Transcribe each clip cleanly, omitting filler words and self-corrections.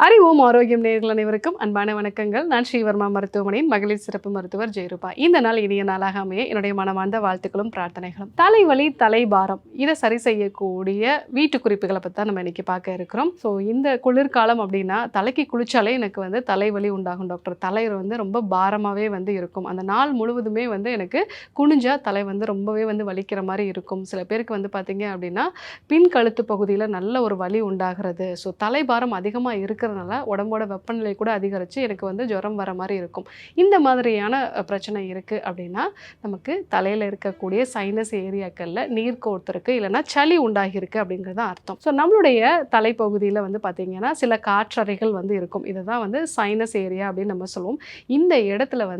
அறிவோம் ஆரோக்கியம் நேயர்கள் அனைவருக்கும் அன்பான வணக்கங்கள். நான் ஸ்ரீவர்மா மருத்துவமனையின் மகளிர் சிறப்பு மருத்துவர் ஜெயரூபா. இந்த நாள் இனிய நாளாக அமைய என்னுடைய மனமார்ந்த வாழ்த்துக்களும் பிரார்த்தனைகளும். தலைவலி, தலைபாரம் இதை சரி செய்யக்கூடிய வீட்டு குறிப்புகளை பற்றி தான் நம்ம இன்னைக்கு பார்க்க இருக்கிறோம். ஸோ இந்த குளிர்காலம் அப்படின்னா தலைக்கு குளிச்சாலே எனக்கு தலைவலி உண்டாகும் டாக்டர். தலை ரொம்ப பாரமாகவே இருக்கும். அந்த நாள் முழுவதுமே எனக்கு குனிஞ்சா தலை ரொம்பவே வலிக்கிற மாதிரி இருக்கும். சில பேருக்கு பார்த்தீங்க அப்படின்னா பின் கழுத்து பகுதியில் நல்ல ஒரு வலி உண்டாகிறது. ஸோ தலைபாரம் அதிகமாக இருக்கிறதுனால உடம்போட வெப்பநிலை கூட அதிகரித்து எனக்கு ஜுரம் வர மாதிரி இருக்கும். இந்த மாதிரியான பிரச்சனை இருக்குது அப்படின்னா நமக்கு தலையில் இருக்கக்கூடிய சைனஸ் ஏரியாக்களில் நீர் கோர்த்துருக்கு, இல்லைன்னா சளி உண்டாகிருக்கு அப்படிங்கிறது அர்த்தம். ஸோ நம்மளுடைய தலைப்பகுதியில் பார்த்தீங்கன்னா சில காற்றறைகள் இருக்கும். இதை தான் சைனஸ் ஏரியா அப்படின்னு நம்ம சொல்லுவோம். இந்த இடத்துல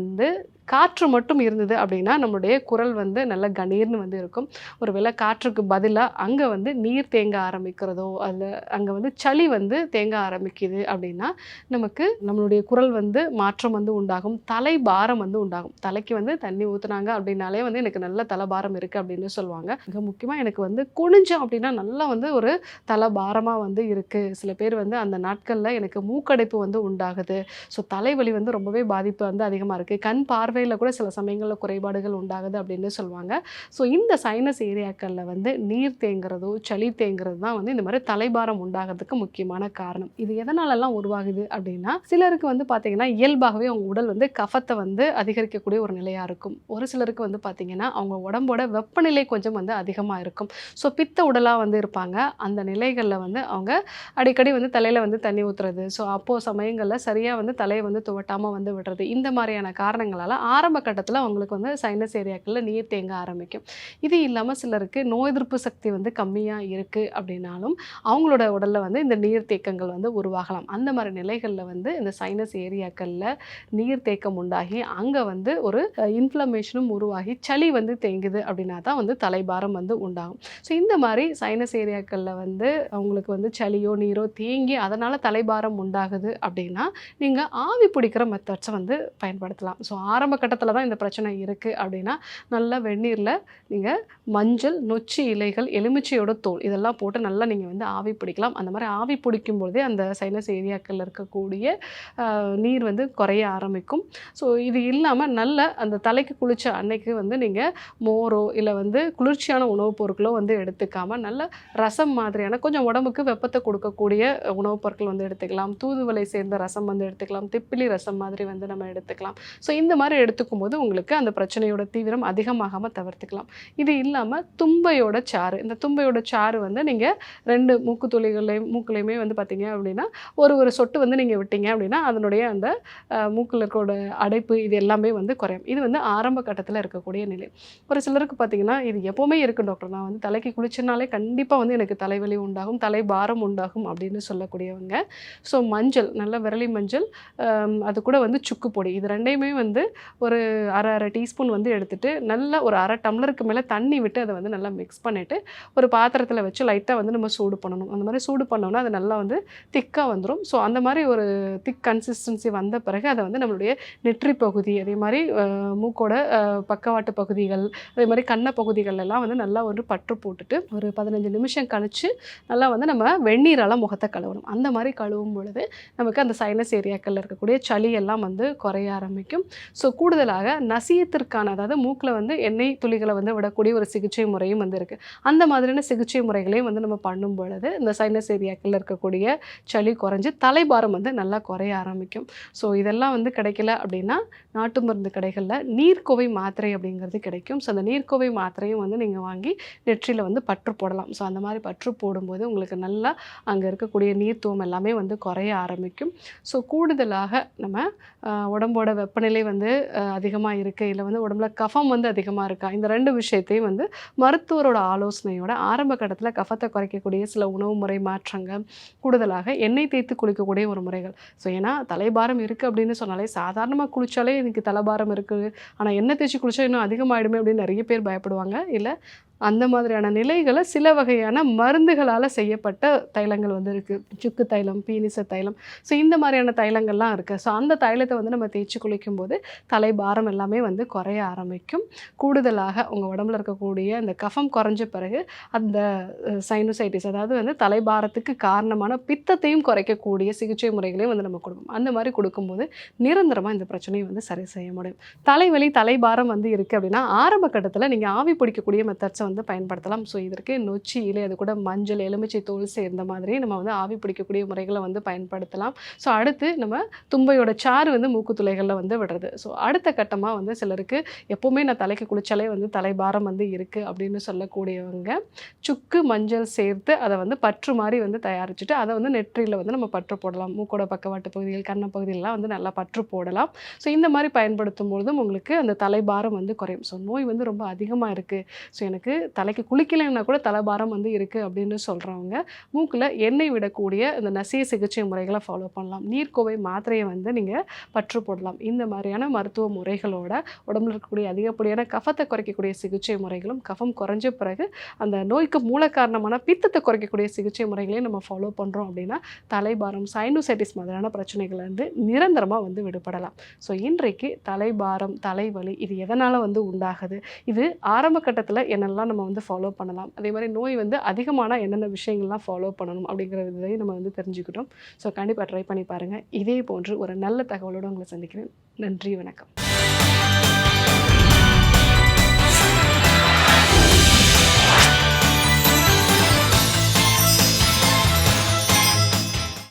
காற்று மட்டும் இருந்தது அப்படின்னா நம்மளுடைய குரல் நல்ல கணீர்னு இருக்கும். ஒருவேளை காற்றுக்கு பதிலாக அங்கே நீர் தேங்க ஆரம்பிக்கிறதோ அதில் அங்கே சளி தேங்க ஆரம்பிக்குது அப்படின்னா நமக்கு நம்மளுடைய குரல் மாற்றம் உண்டாகும். தலை பாரம் உண்டாகும். தலைக்கு தண்ணி ஊற்றுனாங்க அப்படின்னாலே எனக்கு நல்ல தலைபாரம் இருக்குது அப்படின்னு சொல்லுவாங்க. மிக முக்கியமாக எனக்கு குனிஞ்சோம் அப்படின்னா நல்லா ஒரு தலை பாரமாக இருக்குது. சில பேர் அந்த நாட்களில் எனக்கு மூக்கடைப்பு உண்டாகுது. ஸோ தலைவலி ரொம்பவே பாதிப்பு அதிகமாக இருக்குது. கண் பார்வையில் கூட சில சமயங்களில் குறைபாடுகள் உண்டாகுது அப்படின்னு சொல்லுவாங்க. ஸோ இந்த சைனஸ் ஏரியாக்களில் நீர் தேங்குறதோ சளி தேங்குறது தான் இந்த மாதிரி தலைபாரம் உண்டாகிறதுக்கு முக்கியமான காரணம். இது எதனாலலாம் உருவாகுது அப்படின்னா சிலருக்கு பார்த்தீங்கன்னா இயல்பாகவே அவங்க உடல் கஃபத்தை அதிகரிக்கக்கூடிய ஒரு நிலையாக இருக்கும். ஒரு சிலருக்கு பார்த்தீங்கன்னா அவங்க உடம்போட வெப்பநிலை கொஞ்சம் அதிகமாக இருக்கும். ஸோ பித்த உடலாக இருப்பாங்க. அந்த நிலைகளில் அவங்க அடிக்கடி தலையில் தண்ணி ஊற்றுறது, ஸோ அப்போது சமயங்களில் சரியாக தலையை துவட்டாமல் விடுறது, இந்த மாதிரியான காரணங்களால் ஆரம்ப கட்டத்தில் அவங்களுக்கு சைனஸ் ஏரியாக்களில் நீர் தேங்க ஆரம்பிக்கும். இது இல்லாமல் சிலருக்கு நோய் எதிர்ப்பு சக்தி கம்மியாக இருக்குது அப்படின்னாலும் அவங்களோட உடலில் இந்த நீர் தேக்கங்கள் உருவாகலாம். அந்த மாதிரி நிலைகளில் இந்த சைனஸ் ஏரியாக்களில் நீர் தேக்கம் உண்டாகி அங்கே ஒரு இன்ஃப்ளமேஷனும் உருவாகி சளி தேங்குது அப்படின்னா தான் தலைபாரம் உண்டாகும். ஸோ இந்த மாதிரி சைனஸ் ஏரியாக்களில் அவங்களுக்கு சளியோ நீரோ தேங்கி அதனால் தலைபாரம் உண்டாகுது அப்படின்னா நீங்கள் ஆவி பிடிக்கிற மெத்தட்ஸை பயன்படுத்தலாம். ஸோ ஆரம்ப கட்டத்தில் தான் இந்த பிரச்சனை இருக்குது அப்படின்னா நல்லா வெந்நீரில் நீங்கள் மஞ்சள், நொச்சி இலைகள், எலுமிச்சையோட தோல் இதெல்லாம் போட்டு நல்லா நீங்கள் ஆவி பிடிக்கலாம். அந்த மாதிரி ஆவி பிடிக்கும் பொழுதே அந்த சைனஸ் ஏரியாக்களில் இருக்கக்கூடிய நீர் குறைய ஆரம்பிக்கும். ஸோ இது இல்லாமல் நல்ல அந்த தலைக்கு குளிச்ச அன்னைக்கு நீங்கள் மோரோ இல்லை குளிர்ச்சியான உணவுப் பொருட்களோ எடுத்துக்காமல் நல்ல ரசம் மாதிரியான கொஞ்சம் உடம்புக்கு வெப்பத்தை கொடுக்கக்கூடிய உணவுப் பொருட்கள் எடுத்துக்கலாம். தூதுவளை சேர்ந்த ரசம் எடுத்துக்கலாம். திப்பிலி ரசம் மாதிரி நம்ம எடுத்துக்கலாம். ஸோ இந்த மாதிரி எடுத்துக்கும் போது உங்களுக்கு அந்த பிரச்சனையோட தீவிரம் அதிகமாகாமல் தவிர்த்துக்கலாம். இது இல்லாமல் தும்பையோட சாறு, இந்த தும்பையோட சாறு நீங்கள் 2 மூக்குலையுமே பார்த்தீங்க அப்படின்னா ஒரு சொட்டு நீங்கள் விட்டீங்க அப்படின்னா அதனுடைய அந்த மூக்கில் இருக்கோட அடைப்பு இது எல்லாமே குறையும். இது ஆரம்ப கட்டத்தில் இருக்கக்கூடிய நிலை. ஒரு சிலருக்கு பார்த்தீங்கன்னா இது எப்போவுமே இருக்கும் டாக்டர், நான் தலைக்கு குளிச்சனாலே கண்டிப்பாக எனக்கு தலைவலி உண்டாகும், தலை பாரம் உண்டாகும் அப்படின்னு சொல்லக்கூடியவங்க. ஸோ மஞ்சள், நல்ல விரலி மஞ்சள், அது கூட சுக்கு பொடி, இது ரெண்டையுமே ஒரு அரை டீஸ்பூன் எடுத்துட்டு நல்லா ஒரு அரை டம்ளருக்கு மேலே தண்ணி விட்டு அதை நல்லா மிக்ஸ் பண்ணிவிட்டு ஒரு பாத்திரத்தில் வச்சு லைட்டாக நம்ம சூடு பண்ணணும். அந்த மாதிரி சூடு பண்ணோன்னா அது நல்லா திக்காக வந்துடும். ஸோ அந்த மாதிரி ஒரு திக் கன்சிஸ்டன்சி வந்த பிறகு அதை நம்மளுடைய நெற்றி பகுதி, அதே மாதிரி மூக்கோட பக்கவாட்டு பகுதிகள், அதே மாதிரி கண்ணை பகுதிகள் எல்லாம் நல்லா பற்று போட்டுட்டு ஒரு 15 நிமிஷம் கழித்து நல்லா நம்ம வெந்நீரால் முகத்தை கழுவணும். அந்த மாதிரி கழுவும் பொழுது நமக்கு அந்த சைனஸ் ஏரியாக்களில் இருக்கக்கூடிய சளி எல்லாம் குறைய ஆரம்பிக்கும். ஸோ கூடுதலாக நசியத்திற்கான, அதாவது மூக்கில் எண்ணெய் துளிகளை விடக்கூடிய ஒரு சிகிச்சை முறையும் இருக்குது. அந்த மாதிரியான சிகிச்சை முறைகளையும் நம்ம பண்ணும் பொழுது இந்த சைனஸ் ஏரியாக்களில் இருக்கக்கூடிய சளி குறைஞ்சி தலைபாரம் நல்லா குறைய ஆரம்பிக்கும். ஸோ இதெல்லாம் கிடைக்கல அப்படின்னா நாட்டு மருந்து கடைகளில் நீர்க்கோவை மாத்திரை அப்படிங்கிறது கிடைக்கும். ஸோ அந்த நீர்க்கோவை மாத்திரையும் நீங்கள் வாங்கி நெற்றியில் பற்று போடலாம். ஸோ அந்த மாதிரி பற்று போடும்போது உங்களுக்கு நல்லா அங்கே இருக்கக்கூடிய நீர்த்துவம் எல்லாமே குறைய ஆரம்பிக்கும். ஸோ கூடுதலாக நம்ம உடம்போட வெப்பநிலை அதிகமாக இருக்குது, இல்லை உடம்புல கஃபம் அதிகமாக இருக்கா, இந்த 2 விஷயத்தையும் மருத்துவரோட ஆலோசனையோட ஆரம்ப கட்டத்தில் கஃபத்தை குறைக்கக்கூடிய சில உணவு முறை மாற்றங்கள், கூடுதலாக எண்ணெய் தேய்த்து குளிக்கக்கூடிய ஒரு முறைகள். ஸோ ஏன்னா தலைபாரம் இருக்குது அப்படின்னு சொன்னாலே சாதாரணமாக குளித்தாலே எனக்கு தலைபாரம் இருக்குது, ஆனால் எண்ணெய் தேய்ச்சி குளித்தா இன்னும் அதிகமாகிடுமே அப்படின்னு நிறைய பேர் பயப்படுவாங்க. இல்லை அந்த மாதிரியான நிலைகளை சில வகையான மருந்துகளால் செய்யப்பட்ட தைலங்கள் வந்து இருக்குது. சுக்கு தைலம், பீனிச தைலம். ஸோ இந்த மாதிரியான தைலங்கள்லாம் இருக்குது. ஸோ அந்த தைலத்தை வந்து நம்ம தேய்ச்சி குளிக்கும்போது தலைபாரம் எல்லாமே வந்து குறைய ஆரம்பிக்கும். கூடுதலாக உங்கள் உடம்புல இருக்கக்கூடிய அந்த கஃபம் குறைஞ்ச பிறகு அந்த சைனோசைட்டிஸ், அதாவது வந்து தலைபாரத்துக்கு காரணமான பித்தத்தையும் குறைக்கக்கூடிய சிகிச்சை முறைகளையும் வந்து நம்ம கொடுப்போம். அந்த மாதிரி கொடுக்கும்போது நிரந்தரமாக இந்த பிரச்சனையை வந்து சரி செய்ய முடியும். தலைவலி, தலைபாரம் வந்து இருக்குது அப்படின்னா ஆரம்ப கட்டத்தில் நீங்கள் ஆவி பிடிக்கக்கூடிய மெத்தட்ஸை வந்து பயன்படுத்தலாம். ஸோ இதற்கு நொச்சி இலை, அது கூட மஞ்சள், எலுமிச்சை தோல் சேர்ந்த மாதிரி நம்ம வந்து ஆவி பிடிக்கக்கூடிய முறைகளை வந்து பயன்படுத்தலாம். ஸோ அடுத்து நம்ம தும்பையோட சாறு வந்து மூக்கு துளைகளில் வந்து விடுறது. ஸோ அடுத்த கட்டமாக வந்து சிலருக்கு எப்போவுமே நான் தலைக்கு குளிச்சாலே வந்து தலைபாரம் வந்து இருக்குது அப்படின்னு சொல்லக்கூடியவங்க சுக்கு, மஞ்சள் சேர்த்து அதை வந்து பற்று மாதிரி வந்து தயாரிச்சுட்டு அதை வந்து நெற்றியில் வந்து நம்ம பற்று போடலாம். மூக்கோட பக்கவாட்டு பகுதிகள், கண்ண பகுதியிலலாம் வந்து நல்லா பற்று போடலாம். ஸோ இந்த மாதிரி பயன்படுத்தும் பொழுதும் உங்களுக்கு அந்த தலைபாரம் வந்து குறையும். ஸோ நோய் வந்து ரொம்ப அதிகமாக இருக்குது, ஸோ எனக்கு தலைக்கு குளிக்கலைன்னா கூட தலைபாரம் வந்து இருக்குது அப்படின்னு சொல்கிறவங்க மூக்கில் எண்ணெய் விடக்கூடிய இந்த நசிய சிகிச்சை முறைகளை ஃபாலோ பண்ணலாம். நீர்க்கோவை மாத்திரையை வந்து நீங்கள் பற்று போடலாம். இந்த மாதிரியான மருத்துவ முறைகளோட உடம்புல இருக்கக்கூடிய அதிகப்படியான கஃபத்தை குறைக்கக்கூடிய சிகிச்சை முறைகளும், கஃபம் குறைஞ்ச பிறகு அந்த நோய்க்கு மூல காரணமான பித்தத்தை குறைக்கக்கூடிய சிகிச்சை முறைகளையும் நம்ம ஃபாலோ பண்ணுறோம் அப்படின்னா தலைபாரம், சைனோசைட்டிஸ் மாதிரியான பிரச்சனைகள் வந்து நிரந்தரமாக வந்து விடுபடலாம். ஸோ இன்றைக்கு தலைபாரம், தலைவலி இது எதனால் வந்து உண்டாகுது, இது ஆரம்ப கட்டத்தில் என்னெல்லாம் நம்ம வந்து ஃபாலோ பண்ணலாம், அதே மாதிரி நோய் வந்து அதிகமான என்னென்ன விஷயங்கள்லாம் ஃபாலோ பண்ணணும் அப்படிங்கிற இதையும் நம்ம வந்து தெரிஞ்சுக்கிட்டோம். ஸோ கண்டிப்பாக ட்ரை பண்ணி பாருங்கள். இதே போன்று ஒரு நல்ல தகவலோடு உங்களை சந்திக்கிறேன். நன்றி, வணக்கம்.